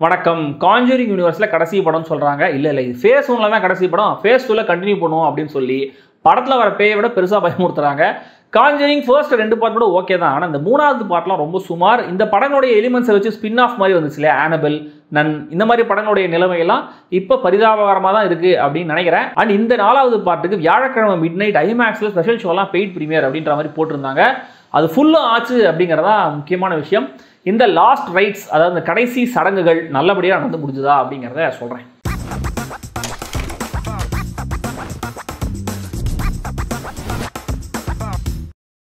வணக்கம். காஞ்சூரிங் யூனிவர்ஸ்ல கடைசி படம் சொல்றாங்க. இல்ல இது ஃபேஸ் 1ல தான் கடைசி படம். ஃபேஸ் 2ல கண்டினியூ பண்ணுவோம் அப்படின்னு சொல்லி படத்துல வர பேயை விட பெருசா பயமுறுத்துறாங்க. காஞ்சூரிங் ஃபர்ஸ்ட் 2 பார்ட் கூட ஓகே தான். ஆனா இந்த 3வது பார்ட்லாம் ரொம்ப சுமார். இந்த படங்களுடைய எலிமெண்ட்ஸை வச்சு ஸ்பின் ஆஃப் மாதிரி வந்துச்சு இல்லையா, ஆனபெல், நன், இந்த மாதிரி படங்களுடைய நிலைமையெல்லாம் இப்ப பரிதாபகரமா தான் இருக்கு அப்படின்னு நினைக்கிறேன். அண்ட் இந்த 4வது பார்ட்டுக்கு வியாழக்கிழமை மிட்நைட் ஐமேக்ஸ்ல ஸ்பெஷல் ஷோலாம் பெய்ட் பிரீமியர் அப்படின்ற மாதிரி போட்டிருந்தாங்க. அது ஃபுல்லும் ஆச்சு அப்படிங்கிறதா முக்கியமான விஷயம். இந்த லாஸ்ட் ரைட்ஸ், அதாவது இந்த கடைசி சடங்குகள் நல்லபடியாக நடந்து முடிஞ்சுதா அப்படிங்கிறத சொல்கிறேன்.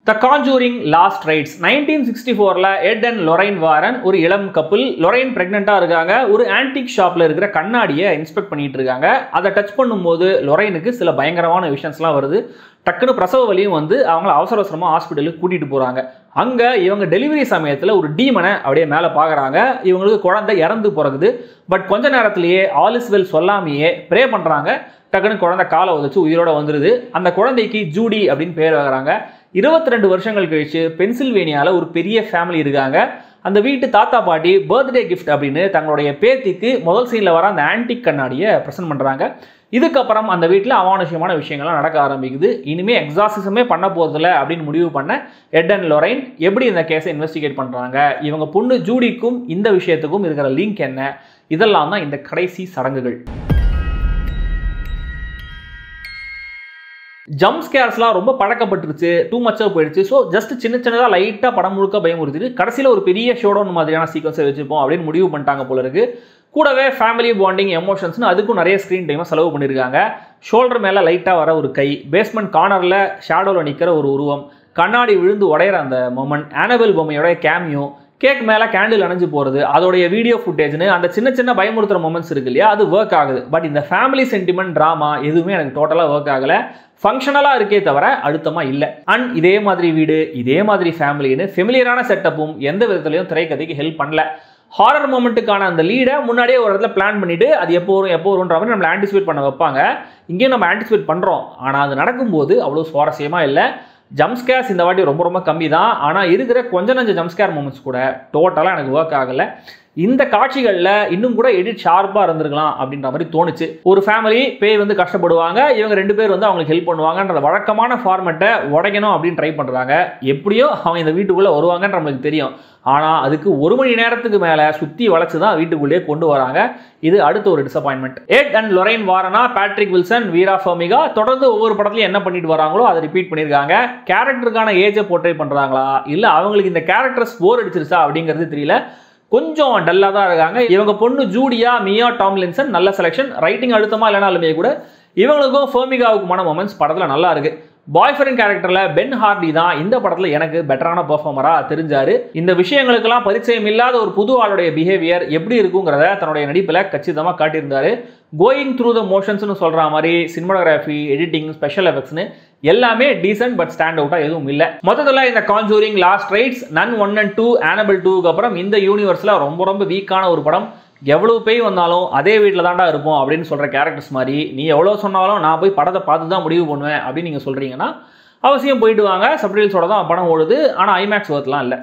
த காஞ்சூரிங் லாஸ்ட் ரைட்ஸ் 1964ல எட் அண்ட் லொரைன் வாரன் ஒரு இளம் கப்பிள். லொரைன் பிரெக்னெண்ட்டாக இருக்காங்க. ஒரு ஆன்டிக் ஷாப்பில் இருக்கிற கண்ணாடியை இன்ஸ்பெக்ட் பண்ணிட்டு இருக்காங்க. அதை டச் பண்ணும்போது லொரைனுக்கு சில பயங்கரமான விஷயம்ஸ்லாம் வருது. டக்குன்னு பிரசவ வலியும் வந்து அவங்கள அவசர அவசரமாக ஹாஸ்பிட்டலுக்கு கூட்டிகிட்டு போகிறாங்க. அங்கே இவங்க டெலிவரி சமயத்தில் ஒரு டீமனை அப்படியே மேலே பார்க்குறாங்க. இவங்களுக்கு குழந்தை இறந்து பிறகுது. பட் கொஞ்ச நேரத்திலேயே ஆல் இஸ் வெல் சொல்லாமையே ப்ரே பண்ணுறாங்க. டக்குன்னு குழந்தை காலை உதச்சு உயிரோட வந்துடுது. அந்த குழந்தைக்கு ஜூடி அப்படின்னு பேர் வைக்கிறாங்க. 22 வருஷங்கள் கழிச்சு பென்சில்வேனியாவில் ஒரு பெரிய ஃபேமிலி இருக்காங்க. அந்த வீட்டு தாத்தா பாட்டி பர்த்டே கிஃப்ட் அப்படின்னு தங்களுடைய பேத்திக்கு முதல் சீனில் வர அந்த ஆன்டிக் கண்ணாடியை ப்ரெசென்ட் பண்ணுறாங்க. இதுக்கப்புறம் அந்த வீட்டில் அமானுஷ்யமான விஷயங்கள்லாம் நடக்க ஆரம்பிக்குது. இனிமேல் எக்ஸாசிசமே பண்ண போதில்லை அப்படின்னு முடிவு பண்ண எட் அண்ட் லொரைன் எப்படி இந்த கேஸை இன்வெஸ்டிகேட் பண்ணுறாங்க, இவங்க பொண்ணு ஜூடிக்கும் இந்த விஷயத்துக்கும் இருக்கிற லிங்க் என்ன, இதெல்லாம் தான் இந்த கடைசி சடங்குகள். ஜம்ப் ஸ்கேர்ஸ்லாம் ரொம்ப பழக்கப்பட்டுருச்சு, டூ மச்சாக போயிடுச்சு. ஸோ ஜஸ்ட் சின்னதாக லைட்டாக படம் முழுக்க பயமுறுத்திட்டு கடைசியில் ஒரு பெரிய ஷோடவுன் மாதிரியான சீக்வன்ஸை வச்சுப்போம் அப்படின்னு முடிவு பண்ணிட்டாங்க போல இருக்கு. கூடவே ஃபேமிலி பாண்டிங் எமோஷன்ஸ்னு அதுக்கும் நிறைய ஸ்க்ரீன் டைமை செலவு பண்ணியிருக்காங்க. ஷோல்டர் மேலே லைட்டாக வர ஒரு கை, பேஸ்மெண்ட் கார்னரில் ஷேடோவில் நிற்கிற ஒரு உருவம், கண்ணாடி விழுந்து உடையிற அந்த மொமெண்ட், ஆனபெல் பொம்மையோட கேமியோ, கேக் மேலே கேண்டில் அணைஞ்சு போகிறது, அதோடைய வீடியோ ஃபுட்டேஜ்னு அந்த சின்ன பயமுறுத்துகிற மொமெண்ட்ஸ் இருக்கு இல்லையா, அது ஒர்க் ஆகுது. பட் இந்த ஃபேமிலி சென்டிமெண்ட் ட்ராமா எதுவுமே எனக்கு டோட்டலாக ஒர்க் ஆகலை. ஃபங்க்ஷனலாக இருக்கே தவிர அழுத்தமாக இல்லை. அண்ட் இதே மாதிரி வீடு, இதே மாதிரி ஃபேமிலின்னு ஃபெமிலியரான செட்டப்பும் எந்த விதத்துலையும் திரைக்கதைக்கு ஹெல்ப் பண்ணல. ஹாரர் மொமெண்ட்டுக்கான அந்த லீடை முன்னாடியே ஒரு இடத்துல பிளான் பண்ணிட்டு அது எப்போ வரும்ன்ற மாதிரி நம்மளை ஆன்டிசிபேட் பண்ண வைப்பாங்க. இங்கேயும் நம்ம ஆன்டிசிபேட் பண்ணுறோம். ஆனால் அது நடக்கும்போது அவ்வளோ சுவாரஸ்யமாக இல்லை. ஜம்ப்ஸ்கேர்ஸ் இந்த வாட்டி ரொம்ப கம்மி தான். ஆனால் இருக்கிற கொஞ்சம் நஞ்ச ஜம்ப்ஸ்கேர் மூமெண்ட்ஸ் கூட டோட்டலாக எனக்கு ஒர்க் ஆகலை. இந்த காட்சிகளில் இன்னும் கூட எடிட் ஷார்ப்பாக இருந்திருக்கலாம் அப்படின்ற மாதிரி தோணுச்சு. ஒரு ஃபேமிலி பேய் வந்து கஷ்டப்படுவாங்க, இவங்க 2 பேர் வந்து அவங்களுக்கு ஹெல்ப் பண்ணுவாங்கன்ற வழக்கமான ஃபார்மெட்டை உடைக்கணும் அப்படின்னு ட்ரை பண்ணுறாங்க. எப்படியோ அவங்க இந்த வீட்டுக்குள்ளே வருவாங்கன்ற நம்மளுக்கு தெரியும். ஆனால் அதுக்கு 1 மணி நேரத்துக்கு மேலே சுற்றி வளைச்சு தான் வீட்டுக்குள்ளேயே கொண்டு வராங்க. இது அடுத்த ஒரு டிசப்பாயின்மெண்ட். எட் அண்ட் லொரைன் வாரனா, பேட்ரிக் வில்சன், வீரா ஃபர்மிகா தொடர்ந்து ஒவ்வொரு படத்துலையும் என்ன பண்ணிட்டு வராங்களோ அதை ரிப்பீட் பண்ணியிருக்காங்க. கேரக்டருக்கான ஏஜை போர்ட்ரே பண்ணுறாங்களா இல்லை அவங்களுக்கு இந்த கேரக்டர்ஸ் போர் அடிச்சிருச்சா அப்படிங்கிறது தெரியல. கொஞ்சம் டல்லாக தான் இருக்காங்க. இவங்க பொண்ணு ஜூடியா மியா டாம்லின்சன் நல்ல செலெக்ஷன். ரைட்டிங் அழுத்தமாக இல்லைனாலுமே கூட இவங்களுக்கும் ஃபர்மிகாவுக்குமான மொமெண்ட்ஸ் படத்தில் நல்லா இருக்கு. பாய் ஃப்ரெண்ட் கேரக்டரில் பென் ஹார்டி தான் இந்த படத்தில் எனக்கு பெட்டரான பெர்ஃபார்மராக தெரிஞ்சாரு. இந்த விஷயங்களுக்கெல்லாம் பரிச்சயம் இல்லாத ஒரு புது ஆளுடைய பிஹேவியர் எப்படி இருக்குங்கிறத தன்னுடைய நடிப்பில் கச்சிதமாக காட்டியிருந்தாரு. கோயிங் த்ரூ த மோஷன்ஸ்னு சொல்கிற மாதிரி சினிமாட்டோகிராஃபி, எடிட்டிங், ஸ்பெஷல் எஃபெக்ட்ஸ்னு எல்லாமே டீசென்ட் பட் ஸ்டாண்ட் அவுட்டாக எதுவும் இல்லை. மொத்தத்தில் இந்த Conjuring last rites, Nun 1 and 2, Annabelle 2க்கு அப்புறம் இந்த யூனிவர்ஸில் ரொம்ப வீக்கான ஒரு படம். எவ்வளவு பேய் வந்தாலும் அதே வீட்டில் தாண்டா இருப்போம் அப்படின்னு சொல்கிற கேரக்டர்ஸ் மாதிரி நீ எவ்வளோ சொன்னாலும் நான் போய் படத்தை பார்த்து தான் முடிவு பண்ணுவேன் அப்படின்னு நீங்கள் சொல்கிறீங்கன்னா அவசியம் போயிட்டு வாங்க. சப்டைட்டில்ஸோட தான் படம் ஓடுது. ஆனால் ஐமேக்ஸ் ஒர்த்லாம் இல்லை.